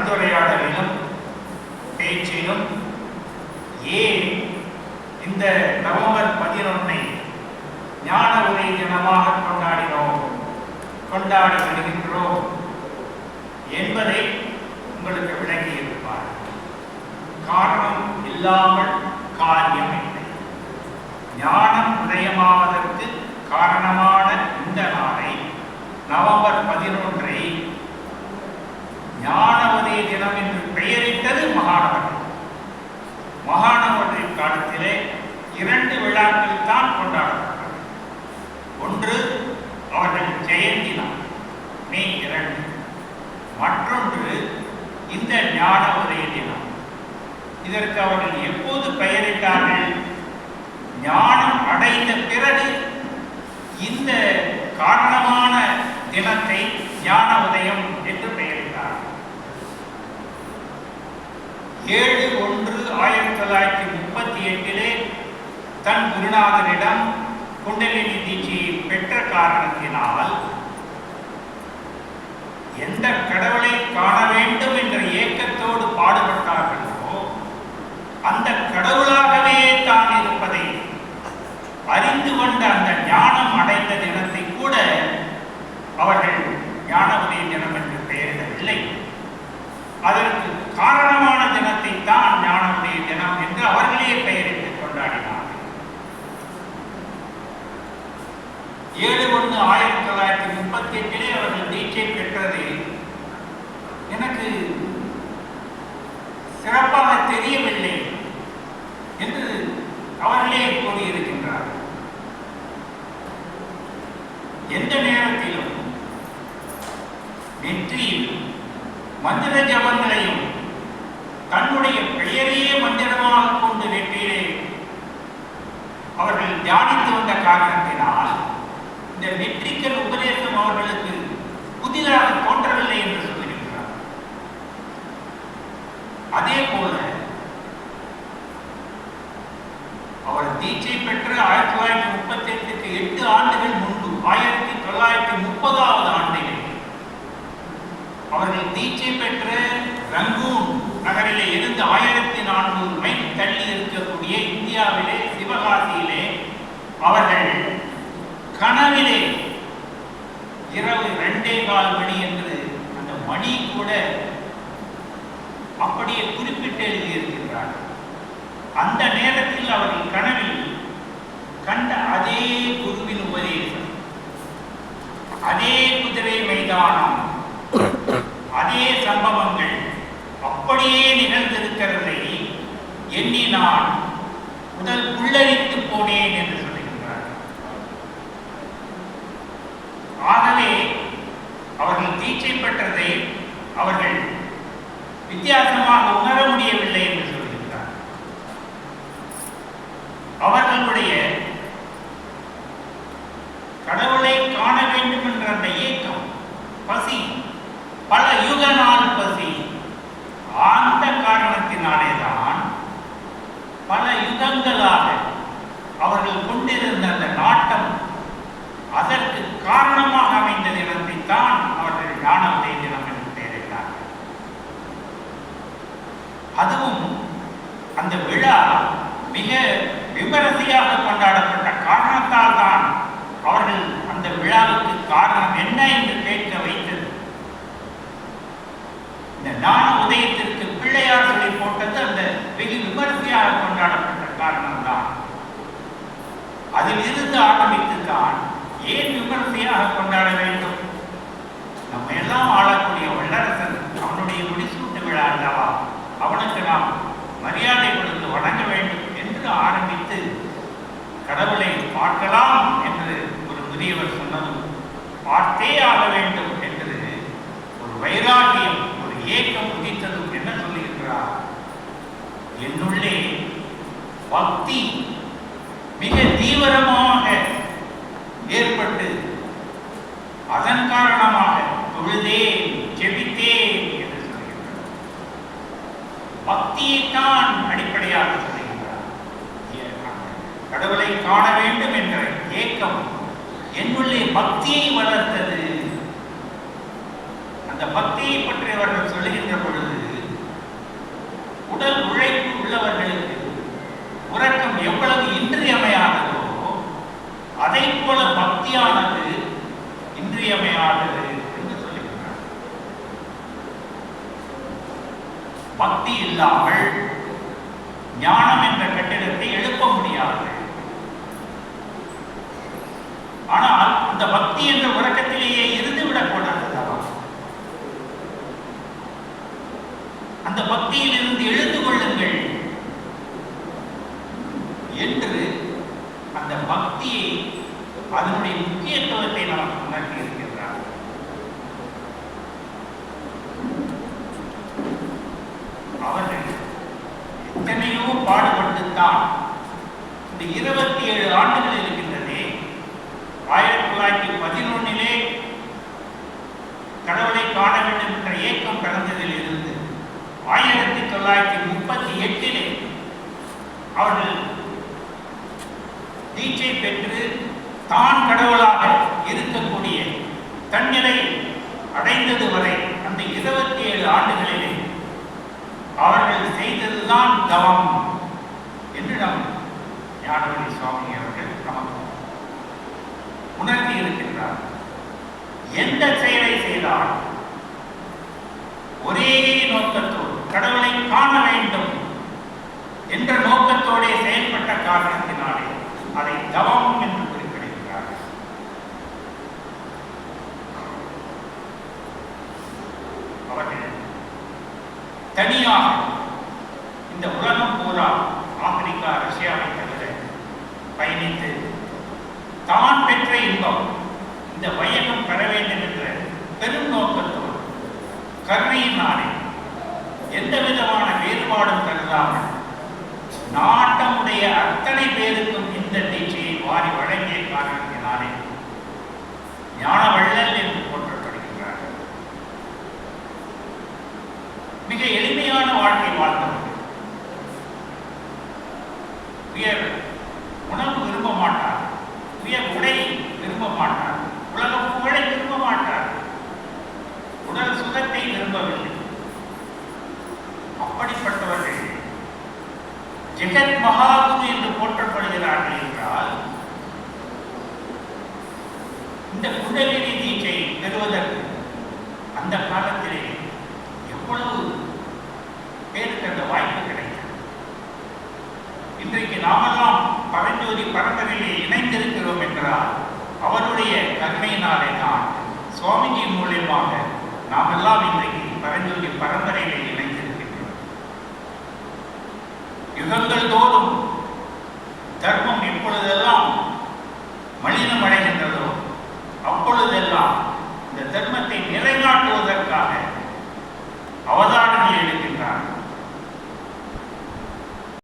கலந்துரையாடலிலும் பேச்சிலும் ஏன் இந்த நவம்பர் 11 ஞான உரை தினமாக கொண்டாடி வருகின்றோம் என்பதை உங்களுக்கு விளங்கியிருப்பார். காரணம் இல்லாமல் காரியம் இல்லை. ஞானம் உதயமாவதற்கு காரணமான இந்த நாளை நவம்பர் 11 ஞான உதய தினம் என்று பெயரிட்டது மகாணவர்கள். மகாணவர்கள் காலத்திலே 2 விழாக்கள் தான் கொண்டாடப்பட்டது. ஒன்று அவர்கள் ஜெயந்தி நாள் மே 2, மற்றொன்று இந்த ஞான உதய தினம். இதற்கு அவர்கள் எப்போது பெயரிட்டார்கள்? ஞானம் அடைந்த பிறகு இந்த காரணமான தினத்தை ஞான உதயம் என்று பெயரிட்டார். 7/1/1938 தன் குருநாதரிடம் குண்டலினி தீட்சையை பெற்ற காரணத்தினால் எந்த கடவுளை காண வேண்டும் என்ற ஏக்கத்தோடு பாடுபட்டார்களோ அந்த கடவுளாகவே தான் இருப்பதை அறிந்து கொண்ட அந்த ஞானம் அடைந்த தினத்தை கூட அவர்கள் ஞான உதய தினம் என்று பெயரிடவில்லை. அதற்கு காரணமான தினத்தை தான் ஞான உதய தினம் என்று அவர்களே பெயரிட்டு கொண்டாடினார்கள். 7/1/1938 அவர்கள் தீட்சை பெற்றது எனக்கு சிறப்பாக தெரியவில்லை என்று அவர்களே கூறியிருக்கின்றார். எந்த நேரத்திலும் நெற்றியில் மந்திர ஜபங்களையும் தன்னுடைய பெயரையே மந்திரமாக கொண்டு நெற்றியிலே அவர்கள் தியானித்து வந்த காரணத்தினால் இந்த நெற்றிக்கல் உபதேசம் அவர்களுக்கு புதிதாக தோன்றவில்லை என்று சொல்லியிருக்கிறார். அதே போல அவர் தீட்சை பெற்ற 1938க்கு 8 ஆண்டுகள் முன்பு 1930ஆவது ஆண்டில் அவர்கள் தீட்சை பெற்ற ரங்கூன் நகரிலே இருந்து 1400 மைல் தள்ளி இருக்கக்கூடிய இந்தியாவிலே சிவகாசியிலே அவர்கள் கனவிலே இரவு 2:15 மணி என்று அந்த மணி கூட அப்படியே குறிப்பிட்டு எழுதியிருக்கிறார்கள். அந்த நேரத்தில் அவர்கள் கனவில் கண்ட அதே குருவின் உபதேசம், அதே குதிரை மைதானம், அதே சம்பவங்கள் அப்படியே நிகழ்ந்திருக்கிறதை எண்ணி நான் முதல் புல்லரித்து போனேன் என்று சொல்லுகின்றார். ஆகவே அவர்கள் தீட்சை பெற்றதை அவர்கள் வித்தியாசமாக உணர முடியவில்லை என்று சொல்லுகின்றார். அவர்களுடைய கடவுளை காண வேண்டும் என்ற அந்த ஏக்கம், பசி, பல யுக நாள் பசி, அந்த காரணத்தினாலேதான் பல யுகங்களாக அவர்கள் கொண்டிருந்த அந்த நாட்டம் அதற்கு காரணமாக அமைந்த தினத்தை தான் அவர்கள் ஞான உதய தினம் என்று பெயரிட்டார்கள். அதுவும் அந்த விழா மிக விமரிசையாக கொண்டாடப்பட்ட காரணத்தால் தான் அவர்கள் அந்த விழாவுக்கு காரணம் என்ன என்று கேட்க வைத்தது. இந்த ஞான உதயத்திற்கு பிள்ளையார் சொல்லி போட்டது அந்த வெகு விமரிசையாக கொண்டாடப்பட்ட காரணம்தான். அதில் இருந்து ஆரம்பித்துதான் ஏன் விமரிசையாக கொண்டாட வேண்டும்? நம்ம எல்லாம் ஆளக்கூடிய வல்லரசன் அவனுடைய முடிசூட்டு விழா அல்லவா, அவனுக்கு நாம் மரியாதை கொடுத்து வணங்க வேண்டும் என்று ஆரம்பித்து கடவுளை பார்க்கலாம் என்று ஒரு முதியவர் சொன்னதும் பார்த்தே ஆக வேண்டும் என்று ஒரு வைராகியம், ஒரு ஏக்கம் உதித்ததும் என்ன சொல்லுகின்றார்? என்னுள்ளே பக்தி மிக தீவிரமாக ஏற்பட்டு அதன் காரணமாக தொழுதேன், ஜெபித்தேன் என்று சொல்லுகின்றார். பக்தியைத்தான் அடிப்படையாக சொல்லுகின்றார். கடவுளை காண வேண்டும் என்ற ஏக்கம் என்னுள்ளே பக்தியை வளர்த்தது. அந்த பக்தியை பற்றி அவர்கள் சொல்லுகின்ற பொழுது உடல் உழைப்பு உள்ளவர்களுக்கு உறக்கம் எவ்வளவு இன்றியமையாததோ அதை போல பக்தியானது இன்றியமையாதது என்று சொல்லுகிறார். பக்தி இல்லாமல் ஞானம் என்ற கட்டிடத்தை எழுப்ப முடியாது. ஆனால் அந்த பக்தி என்ற உறக்கத்திலேயே இருந்துவிடக் கூடாது. அந்த பக்தியில் இருந்து எழுந்து கொள்ளுங்கள் என்று அந்த பக்தியை அதனுடைய முக்கியத்துவத்தை நமக்கு உணர்த்தி இருக்கின்றார். அவர்கள் எத்தனையோ பாடுபட்டுத்தான் இந்த 27 ஆண்டுகள் இருக்கின்றதே. 1911 கடவுளை காண வேண்டும் என்ற இயக்கம் பிறந்ததில் இருந்து 1938 அவர்கள் தீட்சை பெற்று தான் கடவுளாக இருக்கக்கூடிய தன்னிலை அடைந்தது வரை அந்த 27 ஆண்டுகளிலே அவர்கள் செய்ததுதான் தவம் என்று நம் ஞானவழி சுவாமி அவர்கள் நமக்கு உணர்த்தி இருக்கின்றார். எந்த செயலை செய்தால் ஒரே நோக்கத்தோடு கடவுளை காண வேண்டும் என்ற நோக்கத்தோடு செயல்பட்ட காரணத்தினாலே அதை தவம் என்று குறிப்பிடுகிறார். அவர்கள் தனியாக இந்த உலகம் பூரா ஆப்பிரிக்கா, ரஷ்யாவை தவிர பயணித்து தான் பெற்ற இன்பம் இந்த வையகம் பெற வேண்டும் என்ற பெரும் நோக்கத்தோடு கருணையினாலே எந்த விதமான வேறுபாடும் கருதாமல் நாட்டமுடைய அத்தனை பேருக்கும் இந்த தீட்சையை வாரி வழங்கிய காரணத்தினாலே ஞானவள்ளல் என்று போற்றப்படுகின்றார்கள். மிக எளிமையான வாழ்க்கை வாழ்ந்தவர்கள். உயர் உணவு விரும்ப மாட்டார், உயர் உடை விரும்ப மாட்டார், உலக புகழை விரும்ப மாட்டார், உடல் சுகத்தை விரும்பவில்லை. அப்படிப்பட்டவர்கள் ஜெகத் மகாகுரு என்று போற்றப்படுகிறார்கள் என்றால் இந்த குண்டலினி தீட்சை பெறுவதற்கு அந்த காலத்திலே எவ்வளவு பேருக்கு அந்த வாய்ப்பு கிடைத்தது. இன்றைக்கு நாமெல்லாம் பரஞ்சோதி பரம்பரையிலே இணைந்திருக்கிறோம் என்றால் அவருடைய கருணையினாலே தான் சுவாமிஜி மூலியமாக நாமெல்லாம் இன்றைக்கு பரஞ்சோதி பரம்பரையிலே இணைந்திருக்கின்றோம். யுகங்கள் தோறும் தர்மம் எப்பொழுதெல்லாம் மலினம் அடைகின்றதோ அப்பொழுதெல்லாம் இந்த தர்மத்தை